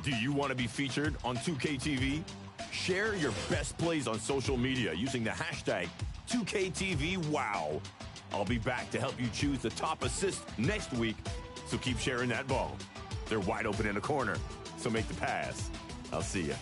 Do you want to be featured on 2K TV? Share your best plays on social media using the hashtag 2KTVWow. I'll be back to help you choose the top assist next week, so keep sharing that ball. They're wide open in the corner, so make the pass. I'll see you.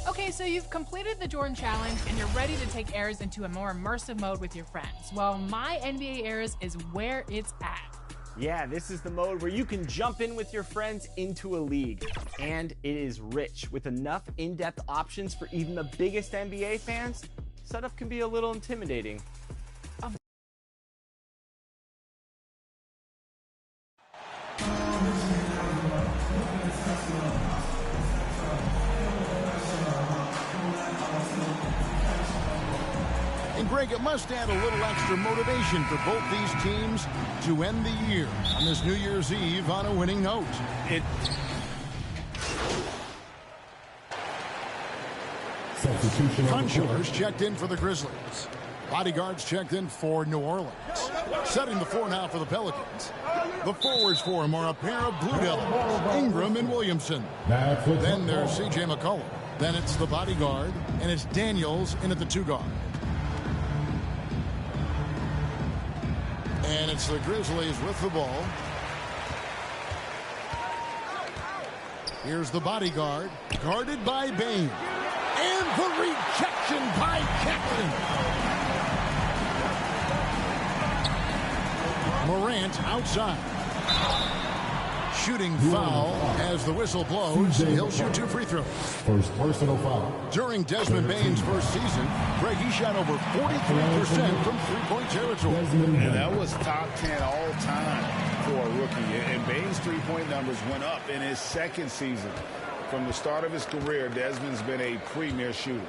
Okay, so you've completed the Jordan Challenge and you're ready to take Airs into a more immersive mode with your friends. Well, My NBA Airs is where it's at. Yeah, this is the mode where you can jump in with your friends into a league. And it is rich with enough in-depth options for even the biggest NBA fans. Setup can be a little intimidating. And Greg, it must add a little extra motivation for both these teams to end the year on this New Year's Eve on a winning note. Conchillers checked in for the Grizzlies. Bodyguards checked in for New Orleans. Setting the floor now for the Pelicans. The forwards for him are a pair of Blue Devils, Ingram and Williamson. Then there's C.J. McCollum. Then it's the bodyguard, and it's Daniels in at the 2-guard. And it's the Grizzlies with the ball. Here's the bodyguard, guarded by Bain. And the rejection by Captain. Morant outside. Shooting foul as the whistle blows. He'll shoot 2 free throws. First personal foul. During Desmond Bain's first season, Greg, he shot over 43% from three-point territory. And that was top 10 all time for a rookie. And Bain's three-point numbers went up in his second season. From the start of his career, Desmond's been a premier shooter.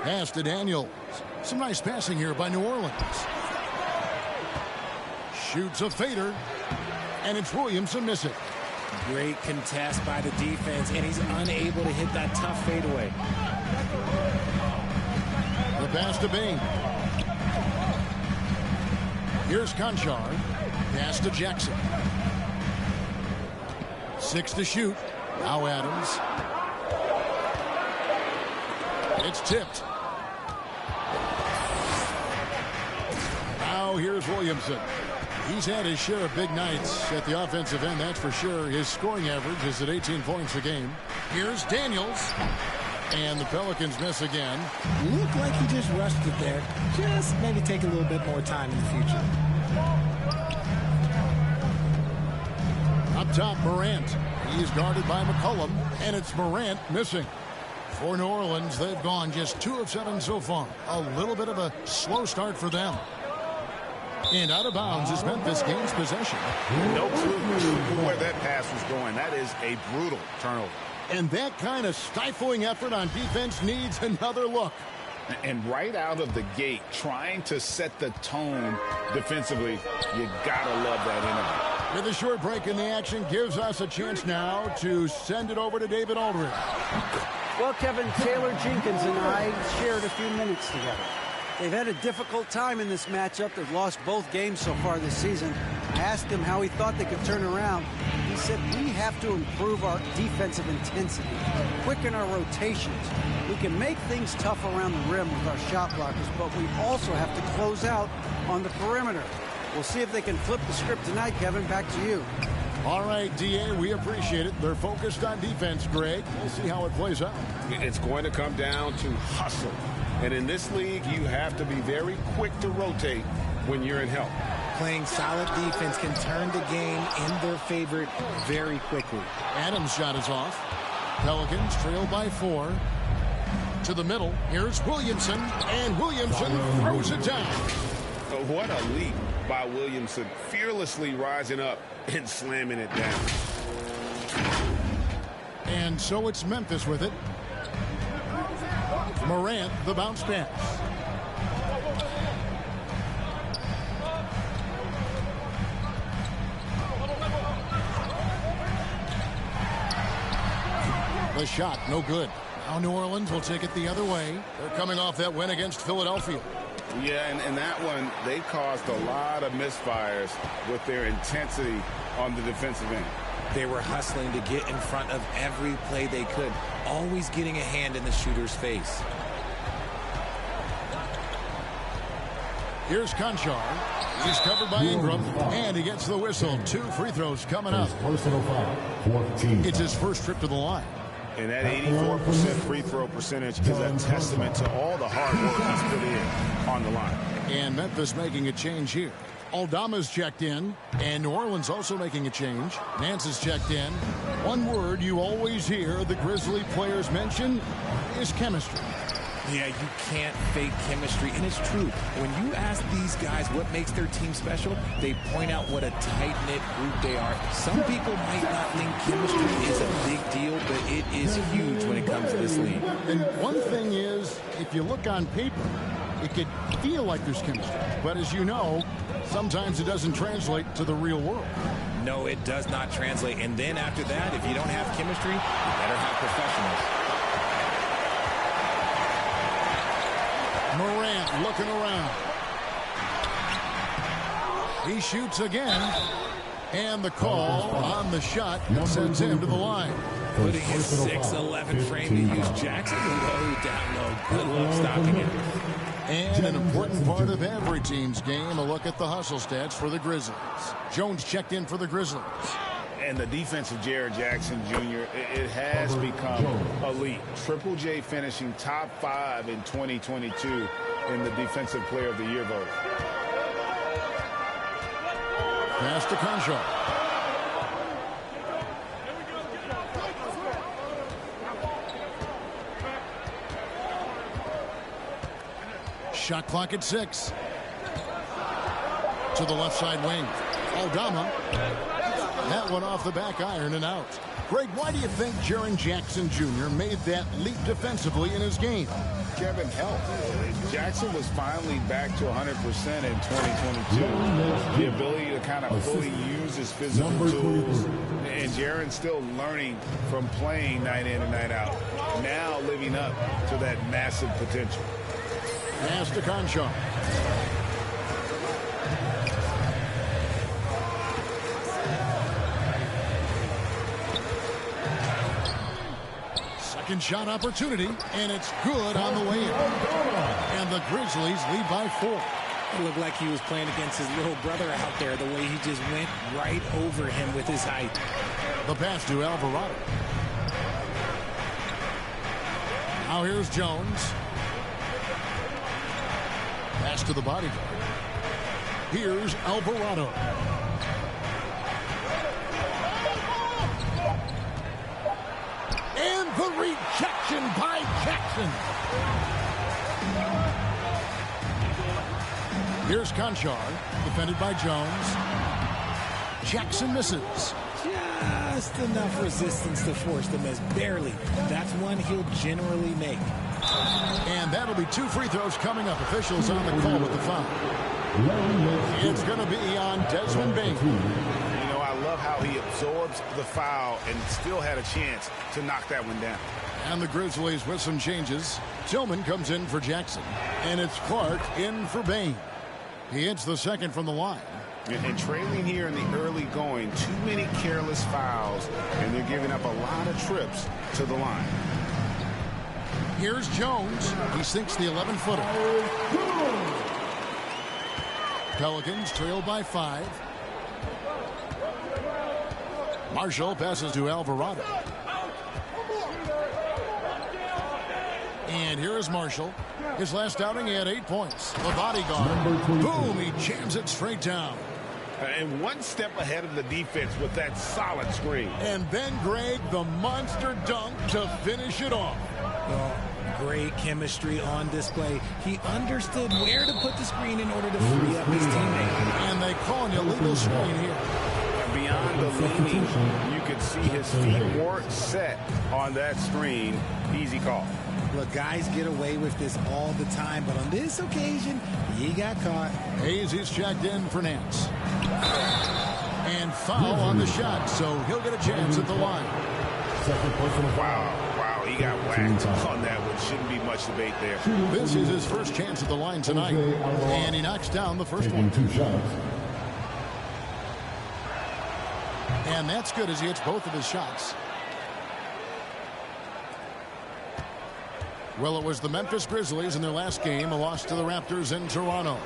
Pass to Daniels. Some nice passing here by New Orleans. Shoots a fader. And it's Williamson missing. Great contest by the defense, and he's unable to hit that tough fadeaway. The pass to Bain. Here's Conchar. Pass to Jackson. 6 to shoot. Now Adams. It's tipped. Now here's Williamson. He's had his share of big nights at the offensive end, that's for sure. His scoring average is at 18 points a game. Here's Daniels. And the Pelicans miss again. Looked like he just rushed it there. Just maybe take a little bit more time in the future. Up top, Morant. He's guarded by McCollum, and it's Morant missing. For New Orleans, they've gone just 2 of 7 so far. A little bit of a slow start for them. And out of bounds is Memphis gains possession. No clue where that pass was going. That is a brutal turnover. And that kind of stifling effort on defense needs another look. And right out of the gate, trying to set the tone defensively, you gotta love that energy. With a short break in the action, gives us a chance now to send it over to David Aldridge. Well, Kevin, Taylor Jenkins and I shared a few minutes together. They've had a difficult time in this matchup. They've lost both games so far this season. I asked him how he thought they could turn around. He said, we have to improve our defensive intensity, quicken our rotations. We can make things tough around the rim with our shot blockers, but we also have to close out on the perimeter. We'll see if they can flip the script tonight, Kevin. Back to you. All right, D.A., we appreciate it. They're focused on defense, Greg. We'll see how it plays out. It's going to come down to hustle. And in this league, you have to be very quick to rotate when you're in help. Playing solid defense can turn the game in their favor very quickly. Adams' shot is off. Pelicans trail by 4. To the middle. Here's Williamson. And Williamson throws it down. What a leap by Williamson. Fearlessly rising up and slamming it down. And so it's Memphis with it. Morant, the bounce pass. The shot, no good. Now New Orleans will take it the other way. They're coming off that win against Philadelphia. Yeah, and that one, they caused a lot of misfires with their intensity on the defensive end. They were hustling to get in front of every play they could, always getting a hand in the shooter's face. Here's Conchar. He's covered by Ingram, and he gets the whistle. 2 free throws coming up. It's his first trip to the line. And that 84% free throw percentage is a testament to all the hard work he's put in on the line. And Memphis making a change here. Aldama's checked in, and New Orleans also making a change. Nance is checked in. One word you always hear the Grizzly players mention is chemistry. Yeah, you can't fake chemistry, and it's true. When you ask these guys what makes their team special, they point out what a tight-knit group they are. Some people might not think chemistry is a big deal, but it is huge when it comes to this league. And one thing is, if you look on paper, it could feel like there's chemistry. But as you know, sometimes it doesn't translate to the real world. No, it does not translate. And then after that, if you don't have chemistry, you better have professionals. Morant looking around. He shoots again. And the call on the shot sends him to the line. Putting his 6'11" frame to use Jackson low down low. Good luck stopping it. And an important part of every team's game, a look at the hustle stats for the Grizzlies. Jones checked in for the Grizzlies. And the defense of Jared Jackson Jr., it has become elite. Triple J finishing top 5 in 2022 in the Defensive Player of the Year vote. Pass to Conchar. Shot clock at 6. To the left side wing. Aldama. That one off the back iron and out. Greg, why do you think Jaren Jackson Jr. made that leap defensively in his game? Kevin, help. Jackson was finally back to 100% in 2022. The ability to kind of fully use his physical tools. And Jaren's still learning from playing night in and night out. Now living up to that massive potential. Pass to Conchar. Second shot opportunity, and it's good on the way in. And the Grizzlies lead by 4. It looked like he was playing against his little brother out there, the way he just went right over him with his height. The pass to Alvarado. Now here's Jones. Pass to the bodyguard. Here's Alvarado. And the rejection by Jackson. Here's Conchar, defended by Jones. Jackson misses. Just enough resistance to force the miss. Barely. That's one he'll generally make. And that'll be 2 free throws coming up. Officials on the call with the foul. It's going to be on Desmond Bain. You know, I love how he absorbs the foul and still had a chance to knock that one down. And the Grizzlies with some changes. Tillman comes in for Jackson. And it's Clark in for Bain. He hits the second from the line. And trailing here in the early going, too many careless fouls, and they're giving up a lot of trips to the line. Here's Jones. He sinks the 11-footer. Pelicans trail by 5. Marshall passes to Alvarado. And here is Marshall. His last outing, he had 8 points. The bodyguard. Boom, he jams it straight down. And one step ahead of the defense with that solid screen. And then Greg, the monster dunk to finish it off. Oh, great chemistry on display. He understood where to put the screen in order to free up his teammate. And they call an illegal screen here. And beyond the leaning, you could see his feet weren't set on that screen. Easy call. Look, guys get away with this all the time, but on this occasion, he got caught. Hayes is checked in for Nance. And foul on the shot, so he'll get a chance at the line. Wow, He got whacked on that one. Shouldn't be much debate there. This is his first chance at the line tonight, and he knocks down the first one. And that's good as he hits both of his shots. Well, it was the Memphis Grizzlies in their last game, a loss to the Raptors in Toronto.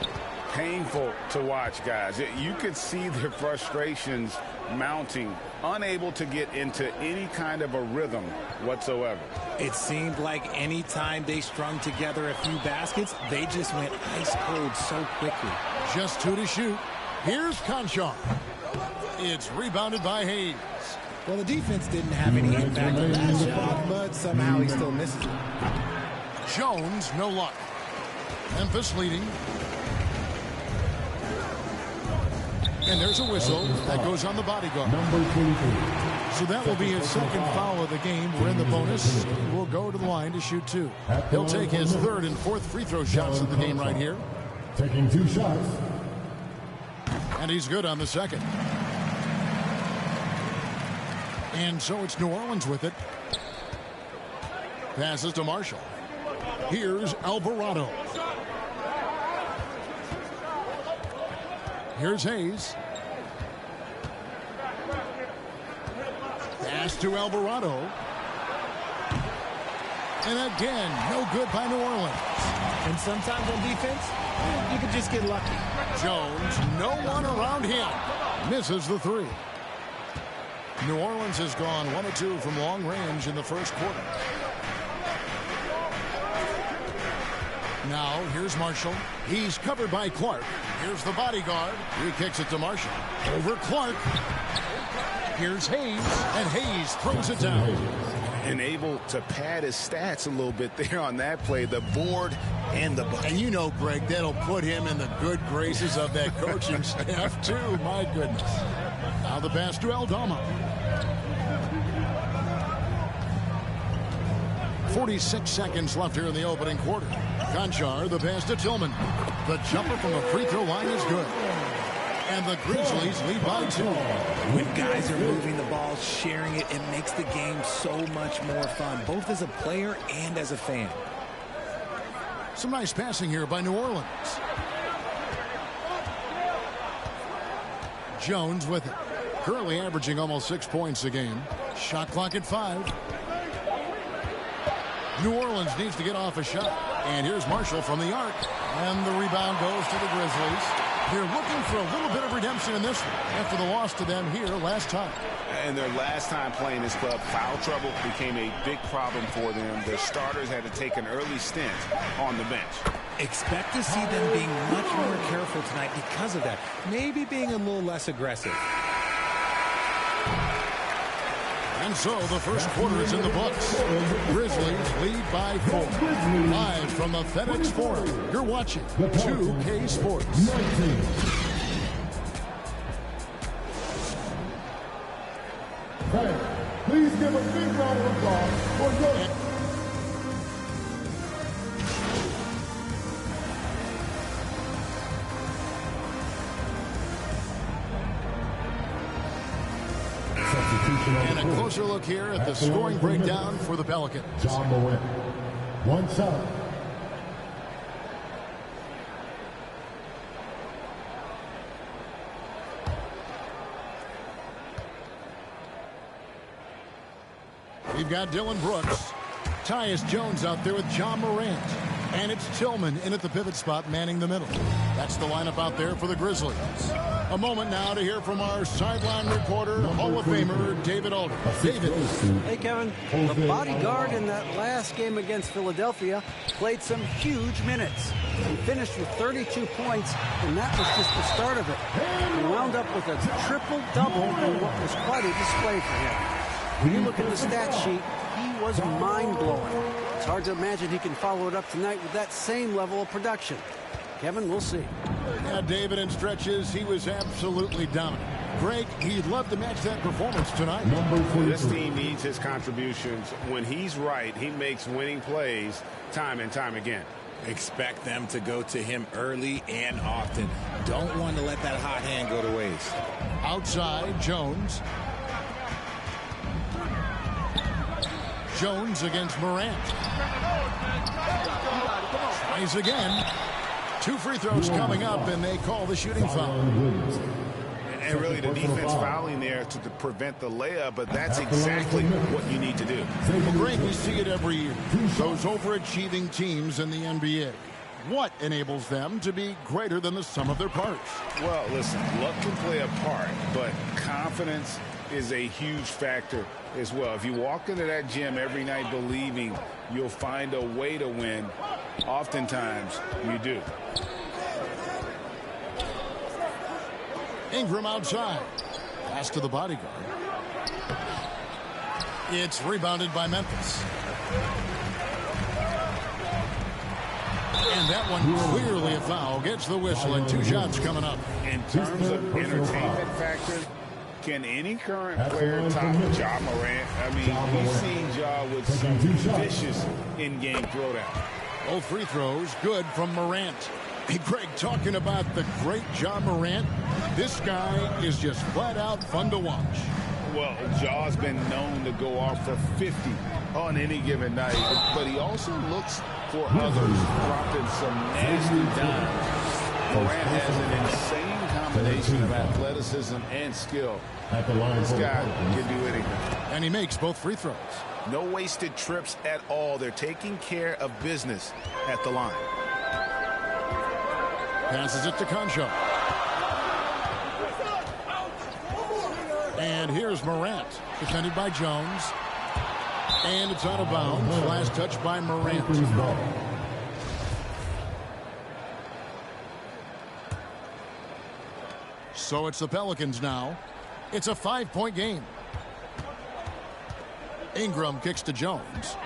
Painful to watch, guys. You could see their frustrations mounting, unable to get into any kind of a rhythm whatsoever. It seemed like any time they strung together a few baskets, they just went ice cold so quickly. Just 2 to shoot. Here's Conchar. It's rebounded by Hayes. Well, the defense didn't have any impact on that shot, but somehow he still misses it. Jones, no luck. Memphis leading. And there's a whistle that goes on the bodyguard. So that will be his second foul of the game. We're in the bonus. He will go to the line to shoot 2. He'll take his 3rd and 4th free throw shots of the game right here. Taking 2 shots. And he's good on the second. And so it's New Orleans with it. Passes to Marshall. Here's Alvarado. Here's Hayes. Pass to Alvarado. And again, no good by New Orleans. And sometimes on defense, you could just get lucky. Jones, no one around him. Misses the 3. New Orleans has gone 1 of 2 from long range in the first quarter. Now, here's Marshall. He's covered by Clark. Here's the bodyguard. He kicks it to Marshall. Over Clark. Here's Hayes, and Hayes throws it down. And able to pad his stats a little bit there on that play, the board and the bucket. And you know, Greg, that'll put him in the good graces of that coaching staff, too. My goodness. Now the pass to Aldama. 46 seconds left here in the opening quarter. Conchar, the pass to Tillman. The jumper from the free throw line is good. And the Grizzlies lead by 2. When guys are moving the ball, sharing it, it makes the game so much more fun, both as a player and as a fan. Some nice passing here by New Orleans. Jones with it. Currently averaging almost 6 points a game. Shot clock at 5. New Orleans needs to get off a shot. And here's Marshall from the arc. And the rebound goes to the Grizzlies. They're looking for a little bit of redemption in this one after the loss to them here last time. And their last time playing this club, foul trouble became a big problem for them. Their starters had to take an early stint on the bench. Expect to see them being much more careful tonight because of that. Maybe being a little less aggressive. And so the first quarter is in the books. Grizzlies lead by 4. Live from the FedEx Forum, you're watching 2K Sports. Hey, please give a big round of applause for your... And a closer look here at the scoring breakdown for the Pelicans. John Morant. 1 shot. We've got Dylan Brooks. Tyus Jones out there with John Morant. And it's Tillman in at the pivot spot, manning the middle. That's the lineup out there for the Grizzlies. A moment now to hear from our sideline reporter, Hall of Famer, David Alder. David. Hey, Kevin. The bodyguard in that last game against Philadelphia played some huge minutes. He finished with 32 points, and that was just the start of it. He wound up with a triple-double in what was quite a display for him. When you look at the stat sheet, he was mind-blowing. It's hard to imagine he can follow it up tonight with that same level of production. Kevin, we'll see. Yeah, David, in stretches, he was absolutely dominant. Greg, he'd love to match that performance tonight. This team needs his contributions. When he's right, he makes winning plays time and time again. Expect them to go to him early and often. Don't want to let that hot hand go to waste. Outside, Jones. Jones against Morant. Tries again. 2 free throws coming up, and they call the shooting foul. And really the defense fouling there to prevent the layup, but that's exactly what you need to do. Well, great, we see it every year. Those overachieving teams in the NBA. What enables them to be greater than the sum of their parts? Well, listen, luck can play a part, but confidence is a huge factor as well. If you walk into that gym every night believing you'll find a way to win, oftentimes you do. Ingram outside. Pass to the bodyguard. It's rebounded by Memphis. And that one clearly a foul. Gets the whistle, and 2 shots coming up. In terms of entertainment factor, can any current player top Ja Morant? I mean, we've seen Ja with some vicious in-game throwdown. Both free throws good from Morant. Hey, Greg, talking about the great Ja Morant, this guy is just flat out fun to watch. Well, Ja's been known to go off for 50 on any given night, but he also looks for others, dropping some nasty dimes. Morant has an insane combination of athleticism and skill. This guy can do anything. And he makes both free throws. No wasted trips at all. They're taking care of business at the line. Passes it to Concho. And here's Morant, defended by Jones. And it's out of bounds. Last touch by Morant. So it's the Pelicans now. It's a 5-point game. Ingram kicks to Jones.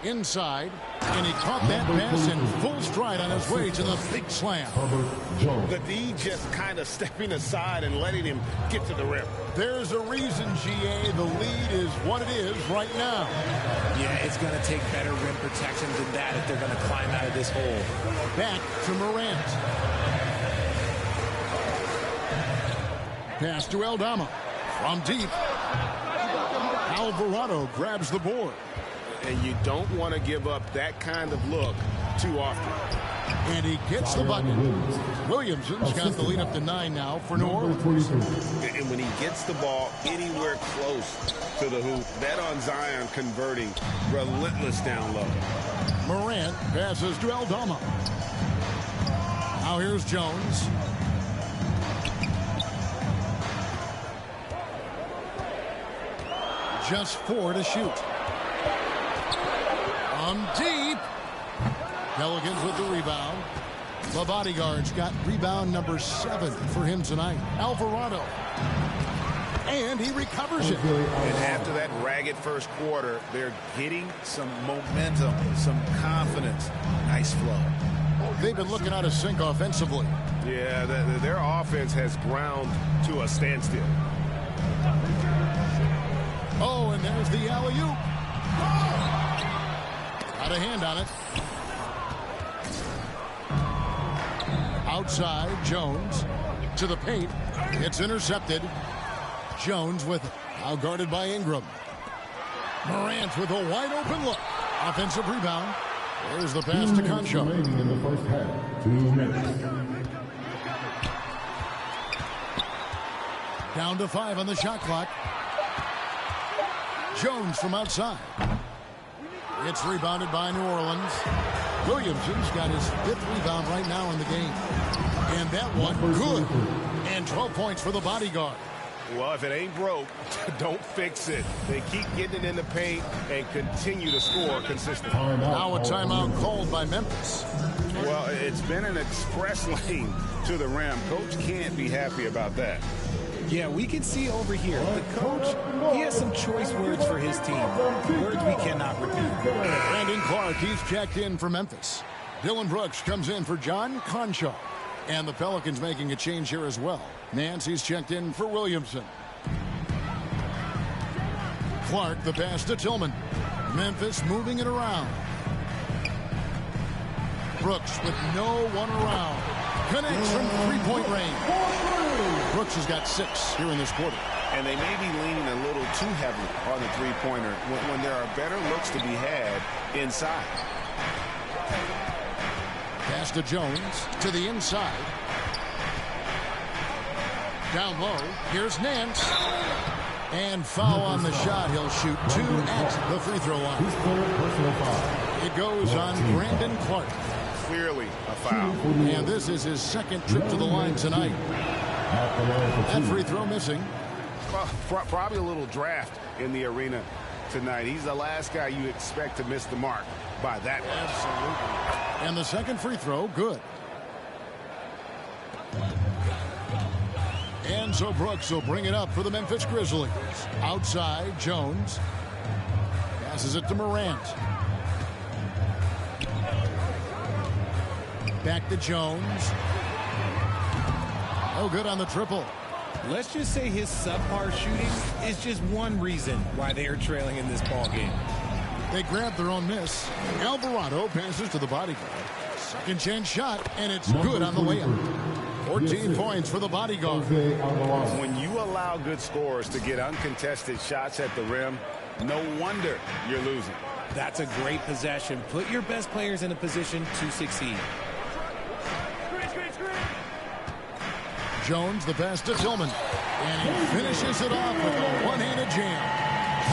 Inside, and he caught that pass in full stride on his way to the big slam. The D just kind of stepping aside and letting him get to the rim. There's a reason, GA, the lead is what it is right now. Yeah, it's going to take better rim protection than that if they're going to climb out of this hole. Back to Morant. Pass to Aldama. From deep. Alvarado grabs the board. And you don't want to give up that kind of look too often. And he gets the bucket. Williamson's got the lead up to 9 now for New Orleans. And when he gets the ball anywhere close to the hoop, bet on Zion converting relentless down low. Morant passes to Aldama. Now here's Jones. Just 4 to shoot. Deep. Pelicans with the rebound. The bodyguard's got rebound number 7 for him tonight. Alvarado. And he recovers it. And after that ragged first quarter, they're getting some momentum, some confidence. Nice flow. They've been looking out of sync offensively. Yeah, their offense has ground to a standstill. Oh, and there's the alley-oop. Got a hand on it. Outside, Jones to the paint. It's intercepted. Jones with it. Now guarded by Ingram. Morant with a wide open look. Offensive rebound. There's the pass to Concho. In the first half, 2 minutes. Down to 5 on the shot clock. Jones from outside. It's rebounded by New Orleans. Williamson's got his 5th rebound right now in the game. And that one, good. And 12 points for the bodyguard. Well, if it ain't broke, don't fix it. They keep getting it in the paint and continue to score consistently. Now a timeout called by Memphis. Well, it's been an express lane to the rim. Coach can't be happy about that. Yeah, we can see over here, the coach, he has some choice words for his team. Words we cannot repeat. Brandon Clark, he's checked in for Memphis. Dylan Brooks comes in for John Concho. And the Pelicans making a change here as well. Nancy's checked in for Williamson. Clark, the pass to Tillman. Memphis moving it around. Brooks with no one around. Connects from 3-point range. Brooks has got 6 here in this quarter. And they may be leaning a little too heavily on the three-pointer when there are better looks to be had inside. Pass to Jones to the inside. Down low. Here's Nance. And foul on the shot. He'll shoot 2 at the free throw line. It goes on Brandon Clark. Clearly a foul. And this is his second trip to the line tonight. That free throw missing. Probably a little draft in the arena tonight. He's the last guy you expect to miss the mark by that much. Absolutely. And the second free throw, good. And so Brooks will bring it up for the Memphis Grizzlies. Outside, Jones. Passes it to Morant. Back to Jones. Oh, good on the triple. Let's just say his subpar shooting is just one reason why they are trailing in this ball game. They grab their own miss. Alvarado passes to the bodyguard. Second chance shot, and it's good on the layup. 14 points for the bodyguard. When you allow good scorers to get uncontested shots at the rim, no wonder you're losing. That's a great possession. Put your best players in a position to succeed. Jones, the pass to Tillman. And he finishes it off with a one-handed jam.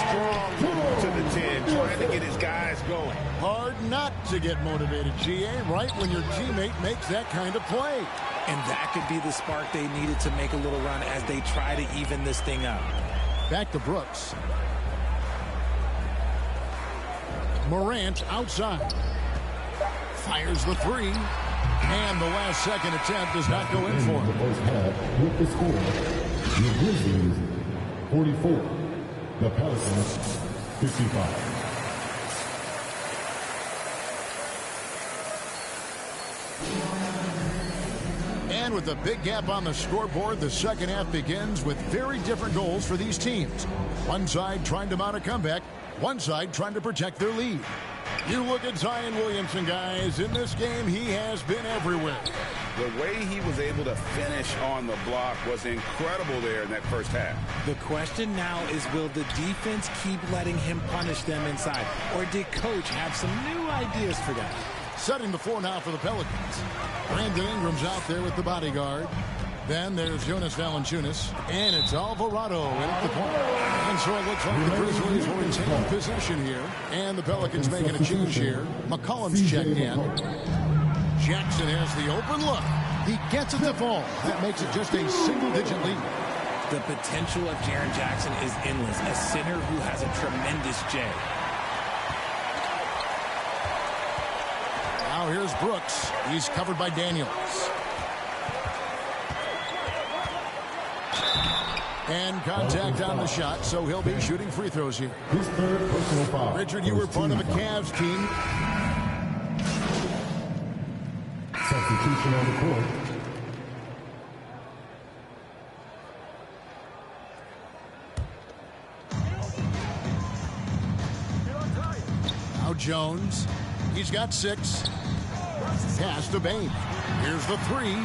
Strong to the 10, trying to get his guys going. Hard not to get motivated, GA, right when your teammate makes that kind of play. And that could be the spark they needed to make a little run as they try to even this thing up. Back to Brooks. Morant outside. Fires the three. And the last second attempt does not go in for him. With the score, the Grizzlies 44, the Pelicans 55. And with a big gap on the scoreboard, the second half begins with very different goals for these teams. One side trying to mount a comeback, one side trying to protect their lead. You look at Zion Williamson, guys. In this game, he has been everywhere. The way he was able to finish on the block was incredible there in that first half. The question now is, will the defense keep letting him punish them inside? Or did Coach have some new ideas for them? Setting the floor now for the Pelicans. Brandon Ingram's out there with the bodyguard. Then there's Jonas Valanciunas. And it's Alvarado in at the point. And so it looks like the Grizzlies will retain possession here. And the Pelicans making a change here. McCollum's checked in. Jackson has the open look. He gets it to fall. That makes it just a single-digit lead. The potential of Jaren Jackson is endless. A center who has a tremendous J. Now here's Brooks. He's covered by Daniels. And contact on the shot, so he'll be shooting free throws here. His third personal foul. Richard, you were part of the Cavs team. Substitution on the court. Now Jones. He's got 6. Pass to Bain. Here's the 3.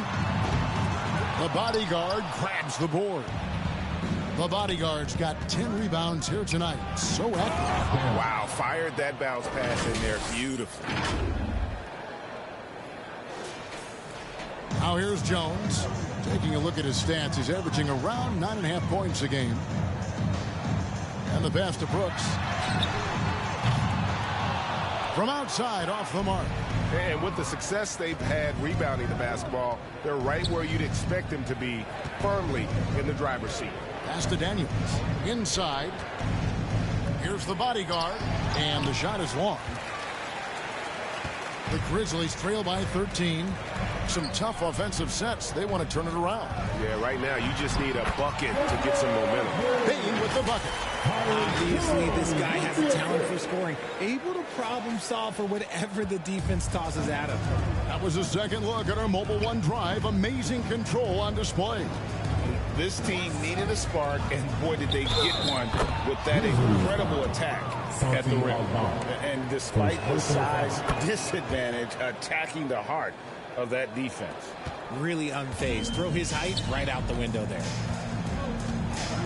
The bodyguard grabs the board. The bodyguard's got 10 rebounds here tonight. So accurate. Wow, fired that bounce pass in there beautifully. Now here's Jones. Taking a look at his stats, he's averaging around 9.5 points a game. And the pass to Brooks. From outside, off the mark. And with the success they've had rebounding the basketball, they're right where you'd expect them to be, firmly in the driver's seat. Pass to Daniels. Inside. Here's the bodyguard. And the shot is long. The Grizzlies trail by 13. Some tough offensive sets. They want to turn it around. Yeah, right now you just need a bucket to get some momentum. Bain with the bucket. Obviously, this guy has a talent for scoring. Able to problem solve for whatever the defense tosses at him. That was a second look at our Mobile One drive. Amazing control on display. This team needed a spark, and boy, did they get one with that incredible attack at the rim. And despite the size disadvantage, attacking the heart of that defense. Really unfazed. Throw his height right out the window there.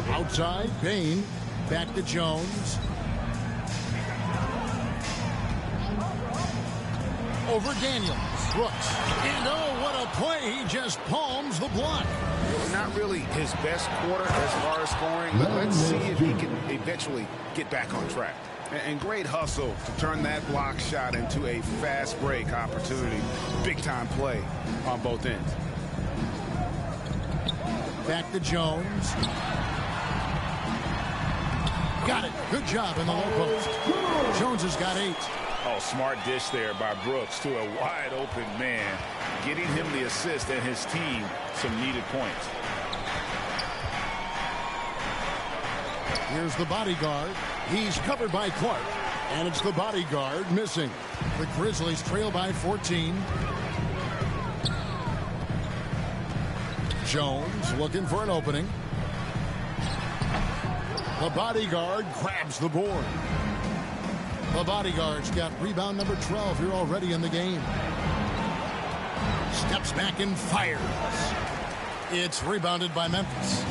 Outside, Payne. Back to Jones. Over Daniels. Brooks. And oh, what a play. He just palms the block. Not really his best quarter as far as scoring, but let's see if he can eventually get back on track. And great hustle to turn that block shot into a fast break opportunity. Big time play on both ends. Back to Jones. Got it. Good job in the low post. Jones has got 8. Oh, smart dish there by Brooks to a wide open man, getting him the assist and his team some needed points. Here's the bodyguard. He's covered by Clark. And it's the bodyguard missing. The Grizzlies trail by 14. Jones looking for an opening. The bodyguard grabs the board. The bodyguard's got rebound number 12 here already in the game. Steps back and fires. It's rebounded by Memphis.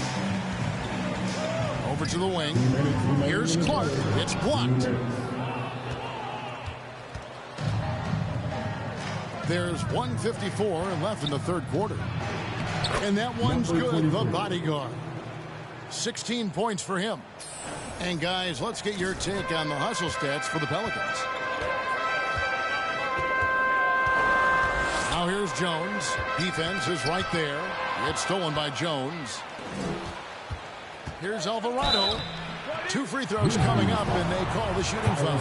Over to the wing. Here's Clark. It's blocked. There's 1:54 left in the third quarter. And that one's good. The bodyguard. 16 points for him. And guys, let's get your take on the hustle stats for the Pelicans. Now here's Jones. Defense is right there. It's stolen by Jones. Here's Alvarado. 2 free throws coming up, and they call the shooting foul.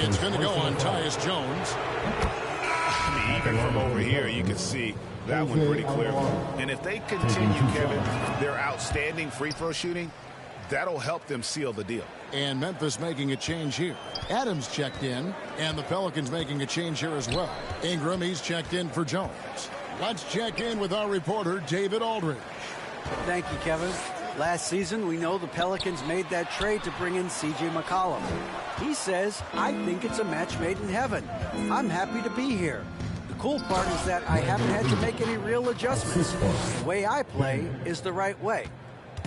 It's going to go on Tyus Jones. I mean, even from over here, you can see that one pretty clearly. And if they continue, Kevin, their outstanding free throw shooting, that'll help them seal the deal. And Memphis making a change here. Adams checked in, and the Pelicans making a change here as well. Ingram, he's checked in for Jones. Let's check in with our reporter, David Aldridge. Thank you, Kevin. Last season, we know the Pelicans made that trade to bring in C.J. McCollum. He says, I think it's a match made in heaven. I'm happy to be here. The cool part is that I haven't had to make any real adjustments. The way I play is the right way.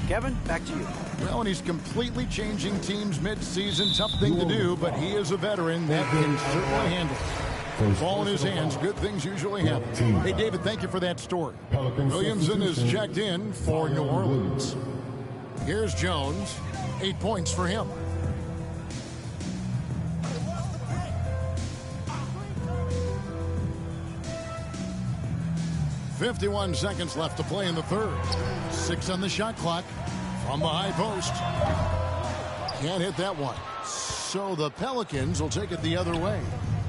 Kevin, back to you. Well, and he's completely changing teams mid-season. Tough thing to do, but he is a veteran that can certainly handle it. Ball in his hands, good things usually happen. Hey, David, thank you for that story. Williamson is checked in for New Orleans. Here's Jones. 8 points for him. .51 seconds left to play in the third. 6 on the shot clock from the high post. Can't hit that one. So the Pelicans will take it the other way.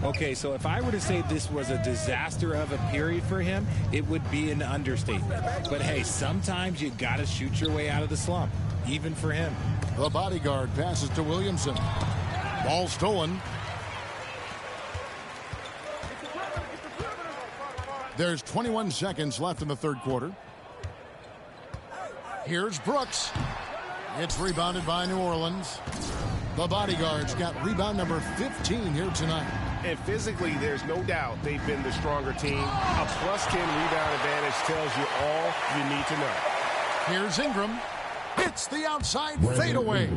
Okay, so if I were to say this was a disaster of a period for him, it would be an understatement. But hey, sometimes you got to shoot your way out of the slump, even for him. The bodyguard passes to Williamson. Ball stolen. There's 21 seconds left in the third quarter. Here's Brooks. It's rebounded by New Orleans. The bodyguard's got rebound number 15 here tonight. And physically, there's no doubt they've been the stronger team. A +10 rebound advantage tells you all you need to know. Here's Ingram. Hits the outside fadeaway.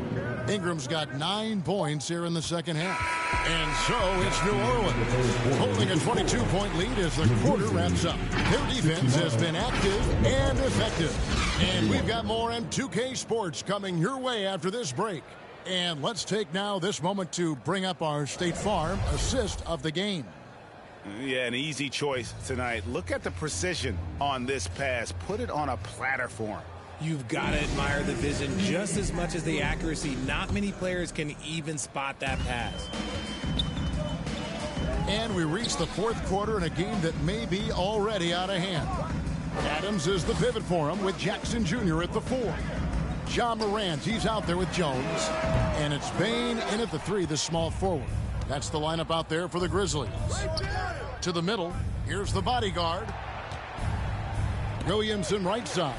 Ingram's got 9 points here in the second half. And so it's New Orleans holding a 22-point lead as the quarter wraps up. Their defense has been active and effective. And we've got more M2K Sports coming your way after this break. And let's take now this moment to bring up our State Farm assist of the game. Yeah, an easy choice tonight. Look at the precision on this pass. Put it on a platter for him. You've got to admire the vision just as much as the accuracy. Not many players can even spot that pass. And we reach the fourth quarter in a game that may be already out of hand. Adams is the pivot for him with Jackson Jr. at the 4. John Morant, he's out there with Jones. And it's Payne in at the 3, the small forward. That's the lineup out there for the Grizzlies. To the middle, here's the bodyguard. Williamson right side.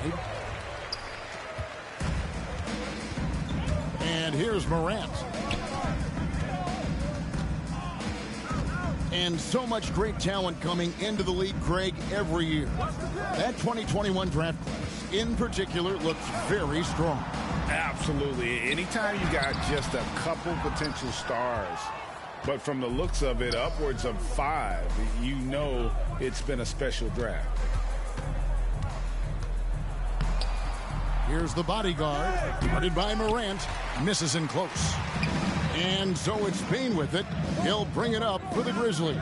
And here's Morant. And so much great talent coming into the league, Craig, every year. That 2021 draft class in particular looks very strong. Absolutely. Anytime you got just a couple potential stars, but from the looks of it, upwards of 5, you know it's been a special draft. Here's the bodyguard, guarded by Morant, misses in close. And so it's Payne with it. He'll bring it up for the Grizzlies.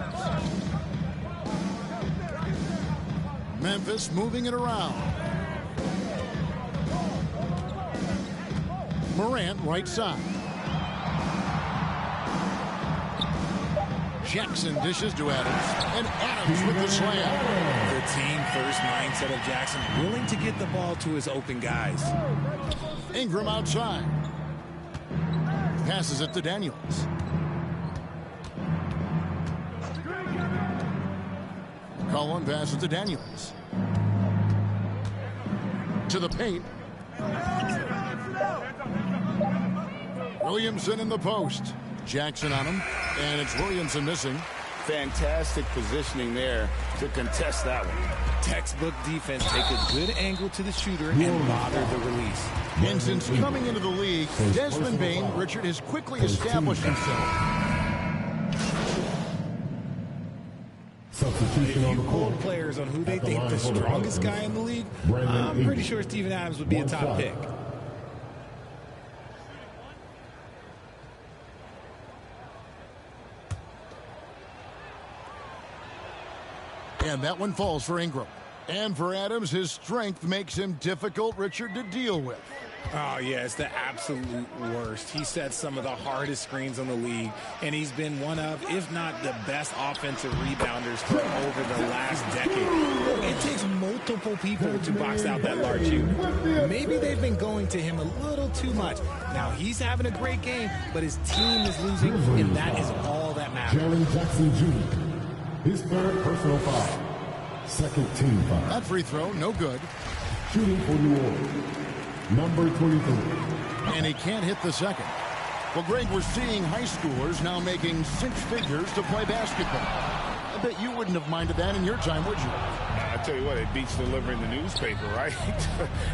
Memphis moving it around. Morant right side. Jackson dishes to Adams, and Adams with the slam. The team-first mindset of Jackson, willing to get the ball to his open guys. Ingram outside. Passes it to Daniels. Cullen passes to Daniels. To the paint. Williamson in the post. Jackson on him, and it's Williamson missing. Fantastic positioning there to contest that one. Textbook defense, take a good angle to the shooter and bother the release. And since coming into the league, Desmond Bane, Richard, has quickly established himself. If you quote players on who they think the strongest guy in the league, I'm pretty sure Steven Adams would be a top pick. And that one falls for Ingram. And for Adams, his strength makes him difficult, Richard, to deal with. Oh, yeah, it's the absolute worst. He sets some of the hardest screens on the league, and he's been one of, if not the best offensive rebounders for over the last decade. It takes multiple people to box out that large shooter. Maybe they've been going to him a little too much. Now, he's having a great game, but his team is losing, and that is all that matters. Jaren Jackson Jr., his third personal foul. Second team foul. That free throw, no good. Shooting for New Orleans, number 23. And he can't hit the second. Well, Greg, we're seeing high schoolers now making 6 figures to play basketball. I bet you wouldn't have minded that in your time, would you? I tell you what, it beats delivering the newspaper, right?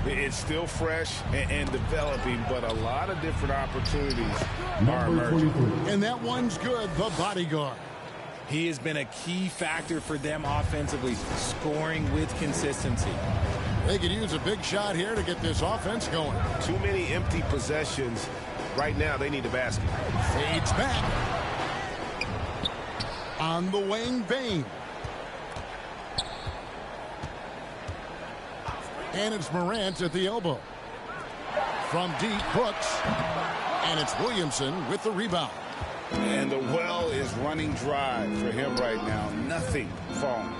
It's still fresh and developing, but a lot of different opportunities are emerging. And that one's good, the bodyguard. He has been a key factor for them offensively, scoring with consistency. They could use a big shot here to get this offense going. Too many empty possessions. Right now, they need a basket. Fades back. On the wing, Bane. And it's Morant at the elbow. From deep, Brooks. And it's Williamson with the rebound. And the well is running dry for him right now. Nothing falling.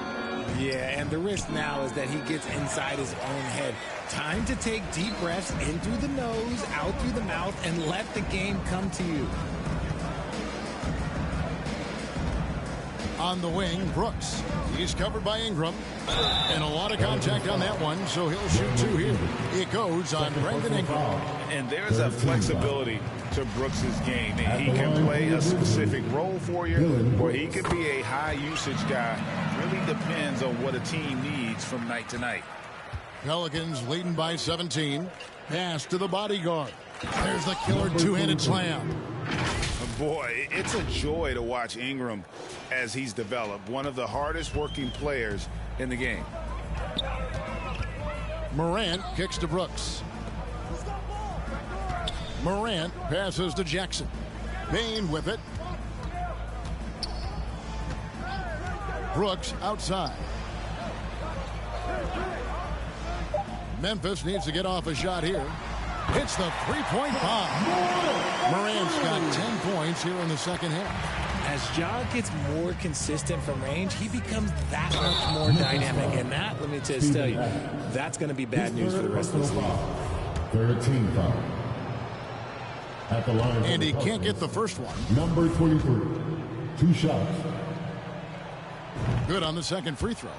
Yeah, and the risk now is that he gets inside his own head. Time to take deep breaths in through the nose, out through the mouth, and let the game come to you. On the wing, Brooks. He's covered by Ingram. And a lot of contact on that one, so he'll shoot 2 here. It goes on Brandon Ingram. And there's a flexibility to Brooks's game. He can play a specific role for you, or he could be a high-usage guy. Really depends on what a team needs from night to night. Pelicans leading by 17. Pass to the bodyguard. There's the killer two-handed slam. Boy, it's a joy to watch Ingram as he's developed. One of the hardest working players in the game. Morant kicks to Brooks. Morant passes to Jackson. Bane with it. Brooks outside. Memphis needs to get off a shot here. Hits the three-point bomb. Morant's got 10 points here in the second half. As Ja gets more consistent from range, he becomes that much more dynamic. And that, let me just tell you, that's going to be bad news for the rest of this league. 13 foul. At the line. And he can't get the first one. Number 23. 2 shots. Good on the second free throw.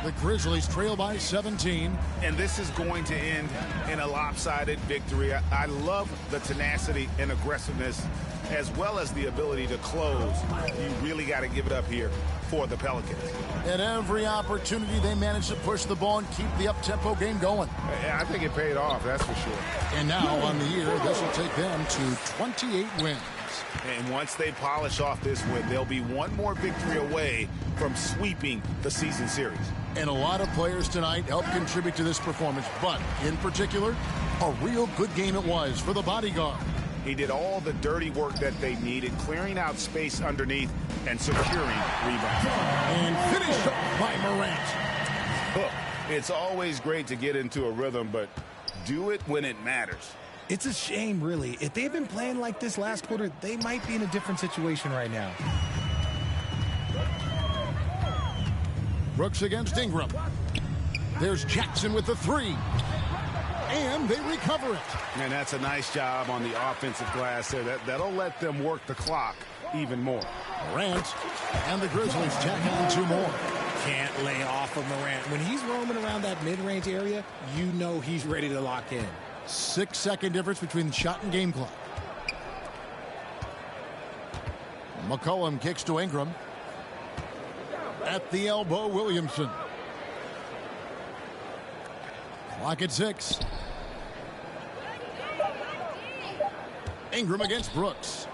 The Grizzlies trail by 17. And this is going to end in a lopsided victory. I love the tenacity and aggressiveness as well as the ability to close. You really got to give it up here for the Pelicans. At every opportunity, they managed to push the ball and keep the up-tempo game going. I think it paid off, that's for sure. And now on the year, this will take them to 28 wins. And once they polish off this win, they'll be one more victory away from sweeping the season series. And a lot of players tonight helped contribute to this performance, but in particular, a real good game it was for the bodyguard. He did all the dirty work that they needed, clearing out space underneath and securing rebounds. And finished off by Morant. Look, it's always great to get into a rhythm, but do it when it matters. It's a shame, really. If they've been playing like this last quarter, they might be in a different situation right now. Brooks against Ingram. There's Jackson with the three. And they recover it. And that's a nice job on the offensive glass there. That'll let them work the clock even more. Morant and the Grizzlies tack on 2 more. Can't lay off of Morant. When he's roaming around that mid-range area, you know he's ready to lock in. 6-second difference between the shot and game clock. McCollum kicks to Ingram. At the elbow, Williamson. Clock at 6. Ingram against Brooks.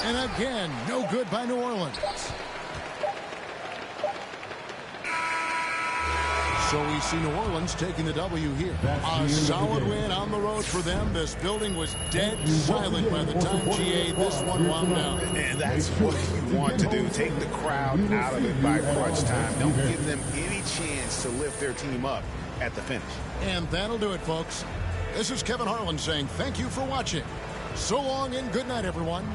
And again, no good by New Orleans. So we see New Orleans taking the W here. A solid win on the road for them. This building was dead silent by the time GA this one wound down. And that's what you want to do. Take the crowd out of it by crunch time. Don't give them any chance to lift their team up at the finish. And that'll do it, folks. This is Kevin Harlan saying thank you for watching. So long and good night, everyone.